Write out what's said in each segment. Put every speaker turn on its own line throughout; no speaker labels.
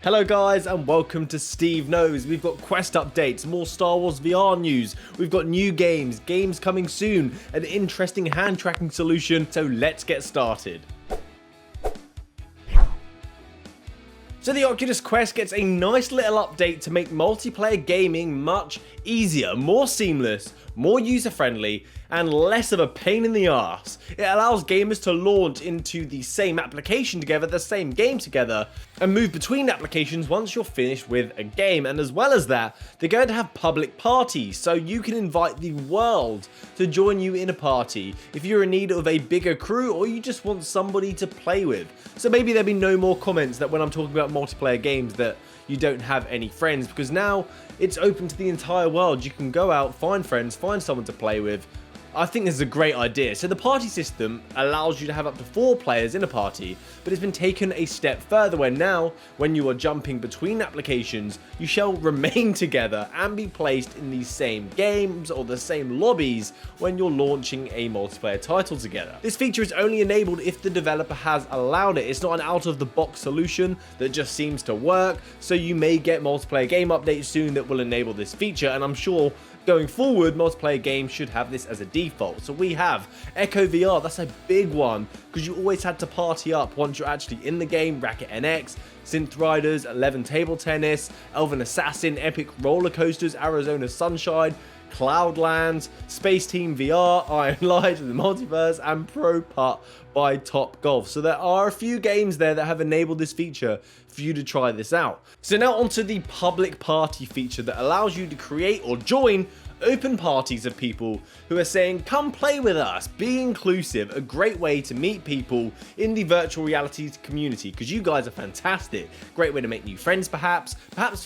Hello guys and welcome to SteveKnows. We've got quest updates, more Star Wars VR news, we've got new games coming soon, an interesting hand tracking solution, so let's get started. So the Oculus Quest gets a nice little update to make multiplayer gaming much easier, more seamless, more user-friendly, and less of a pain in the arse. It allows gamers to launch into the same application together, the same game together, and move between applications once you're finished with a game. And as well as that, they're going to have public parties, so you can invite the world to join you in a party if you're in need of a bigger crew or you just want somebody to play with. So maybe there'll be no more comments that when I'm talking about multiplayer games that you don't have any friends, because now it's open to the entire world. You can go out, find friends, find someone to play with. I think this is a great idea. So the party system allows you to have up to 4 players in a party, but it's been taken a step further where now, when you are jumping between applications, you shall remain together and be placed in the same games or the same lobbies when you're launching a multiplayer title together. This feature is only enabled if the developer has allowed it. It's not an out-of-the-box solution that just seems to work, so you may get multiplayer game updates soon that will enable this feature, and I'm sure going forward, multiplayer games should have this as a default. So we have Echo VR, that's a big one, because you always had to party up once you're actually in the game. Racket NX, Synth Riders, 11 Table Tennis, Elven Assassin, Epic Roller Coasters, Arizona Sunshine, Cloudlands, Space Team VR, Iron Light, the Multiverse, and Pro Putt by Top Golf. So there are a few games there that have enabled this feature for you to try this out. So now onto the public party feature that allows you to create or join open parties of people who are saying, come play with us, be inclusive, a great way to meet people in the virtual reality community, because you guys are fantastic. Great way to make new friends, perhaps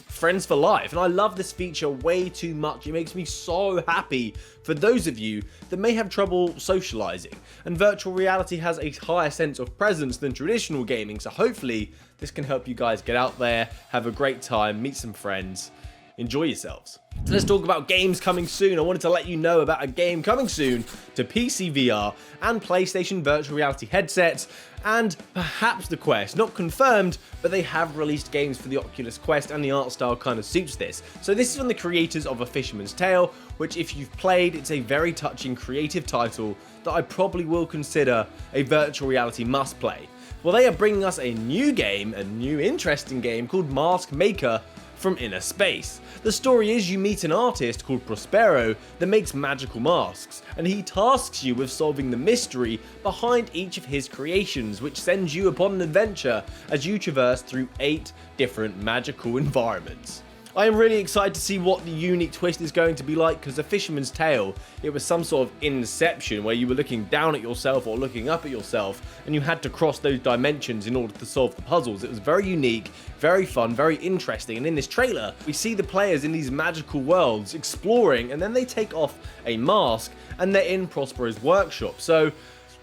friends for life. And I love this feature way too much. It makes me so happy for those of you that may have trouble socializing. And virtual reality has a higher sense of presence than traditional gaming, so hopefully this can help you guys get out there, have a great time, meet some friends, enjoy yourselves. So let's talk about games coming soon. I wanted to let you know about a game coming soon to PC VR and PlayStation virtual reality headsets, and perhaps the Quest. Not confirmed, but they have released games for the Oculus Quest and the art style kind of suits this. So this is from the creators of A Fisherman's Tale, which if you've played, it's a very touching creative title that I probably will consider a virtual reality must play. Well, they are bringing us a new game, a new interesting game called MaskMaker from inner space. The story is you meet an artist called Prospero that makes magical masks, and he tasks you with solving the mystery behind each of his creations, which sends you upon an adventure as you traverse through 8 different magical environments. I am really excited to see what the unique twist is going to be like, because A Fisherman's Tale, it was some sort of inception where you were looking down at yourself or looking up at yourself, and you had to cross those dimensions in order to solve the puzzles. It was very unique, very fun, very interesting, and in this trailer, we see the players in these magical worlds exploring, and then they take off a mask, and they're in Prospero's workshop. So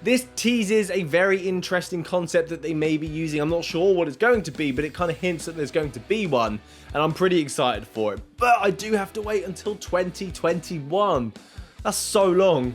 this teases a very interesting concept that they may be using. I'm not sure what it's going to be, but it kind of hints that there's going to be one, and I'm pretty excited for it. But I do have to wait until 2021. That's so long.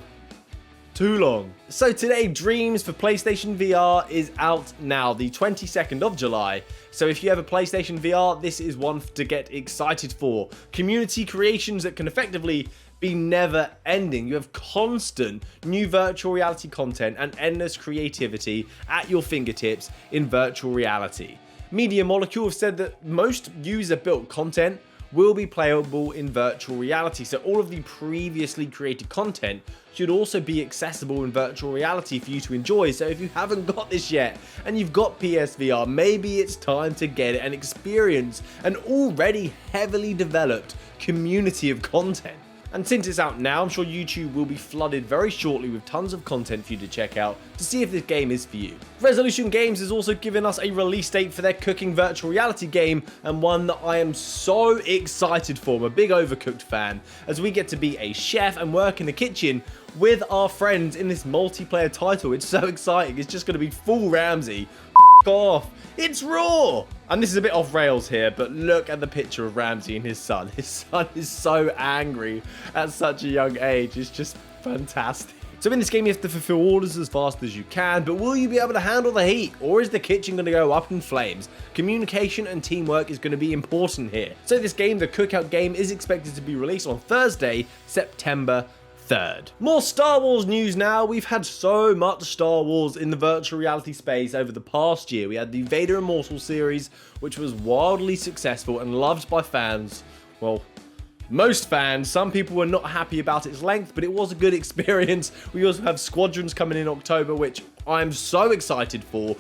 Too long. So today, Dreams for PlayStation VR is out now, the 22nd of July. So if you have a PlayStation VR, this is one to get excited for. Community creations that can effectively be never ending. You have constant new virtual reality content and endless creativity at your fingertips in virtual reality. Media Molecule have said that most user-built content will be playable in virtual reality, so all of the previously created content should also be accessible in virtual reality for you to enjoy. So if you haven't got this yet and you've got PSVR, maybe it's time to get it and experience an already heavily developed community of content. And since it's out now, I'm sure YouTube will be flooded very shortly with tons of content for you to check out to see if this game is for you. Resolution Games has also given us a release date for their cooking virtual reality game, and one that I am so excited for. I'm a big Overcooked fan, as we get to be a chef and work in the kitchen with our friends in this multiplayer title. It's so exciting. It's just going to be full Ramsay. Off. It's raw! And this is a bit off rails here, but look at the picture of Ramsay and his son. His son is so angry at such a young age. It's just fantastic. So in this game, you have to fulfill orders as fast as you can, but will you be able to handle the heat, or is the kitchen going to go up in flames? Communication and teamwork is going to be important here. So this game, the Cookout game, is expected to be released on Thursday, September 3rd. More Star Wars news now. We've had so much Star Wars in the virtual reality space over the past year. We had the Vader Immortal series, which was wildly successful and loved by fans. Well, most fans. Some people were not happy about its length, but it was a good experience. We also have Squadrons coming in October, which I'm so excited for.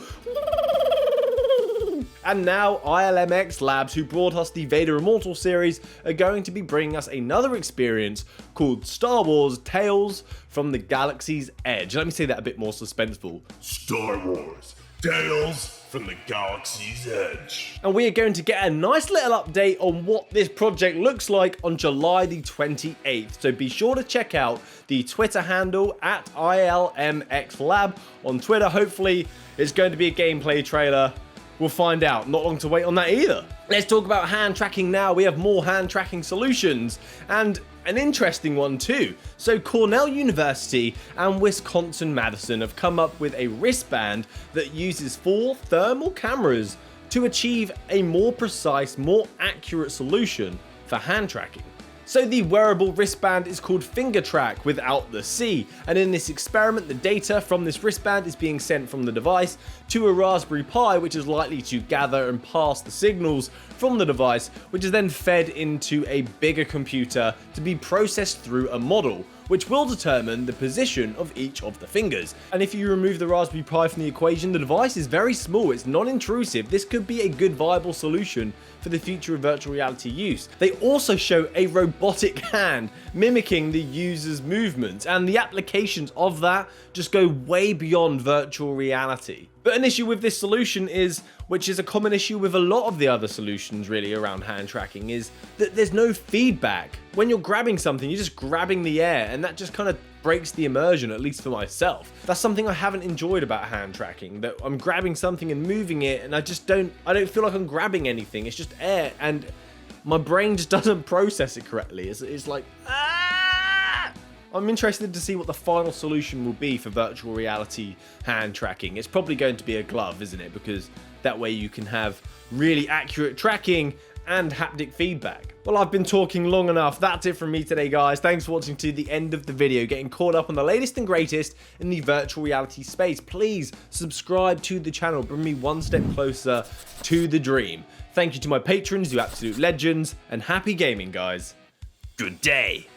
And now ILMX Labs, who brought us the Vader Immortal series, are going to be bringing us another experience called Star Wars Tales from the Galaxy's Edge. Let me say that a bit more suspenseful. Star Wars Tales from the Galaxy's Edge. And we are going to get a nice little update on what this project looks like on July the 28th. So be sure to check out the Twitter handle at ILMX Lab on Twitter. Hopefully it's going to be a gameplay trailer. We'll find out. Not long to wait on that either. Let's talk about hand tracking now. We have more hand tracking solutions, and an interesting one too. So Cornell University and Wisconsin-Madison have come up with a wristband that uses 4 thermal cameras to achieve a more precise, more accurate solution for hand tracking. So the wearable wristband is called FingerTrack without the C, and in this experiment the data from this wristband is being sent from the device to a Raspberry Pi, which is likely to gather and pass the signals from the device, which is then fed into a bigger computer to be processed through a model, which will determine the position of each of the fingers. And if you remove the Raspberry Pi from the equation, the device is very small, it's non-intrusive. This could be a good viable solution for the future of virtual reality use. They also show a robotic hand mimicking the user's movements, and the applications of that just go way beyond virtual reality. But an issue with this solution is, which is a common issue with a lot of the other solutions really around hand tracking, is that there's no feedback. When you're grabbing something, you're just grabbing the air, and that just kind of breaks the immersion, at least for myself. That's something I haven't enjoyed about hand tracking, that I'm grabbing something and moving it, and I don't feel like I'm grabbing anything. It's just air, and my brain just doesn't process it correctly. It's like, I'm interested to see what the final solution will be for virtual reality hand tracking. It's probably going to be a glove, isn't it? Because that way you can have really accurate tracking and haptic feedback. Well, I've been talking long enough. That's it from me today, guys. Thanks for watching to the end of the video, getting caught up on the latest and greatest in the virtual reality space. Please subscribe to the channel. Bring me one step closer to the dream. Thank you to my patrons, you absolute legends, and happy gaming, guys. Good day.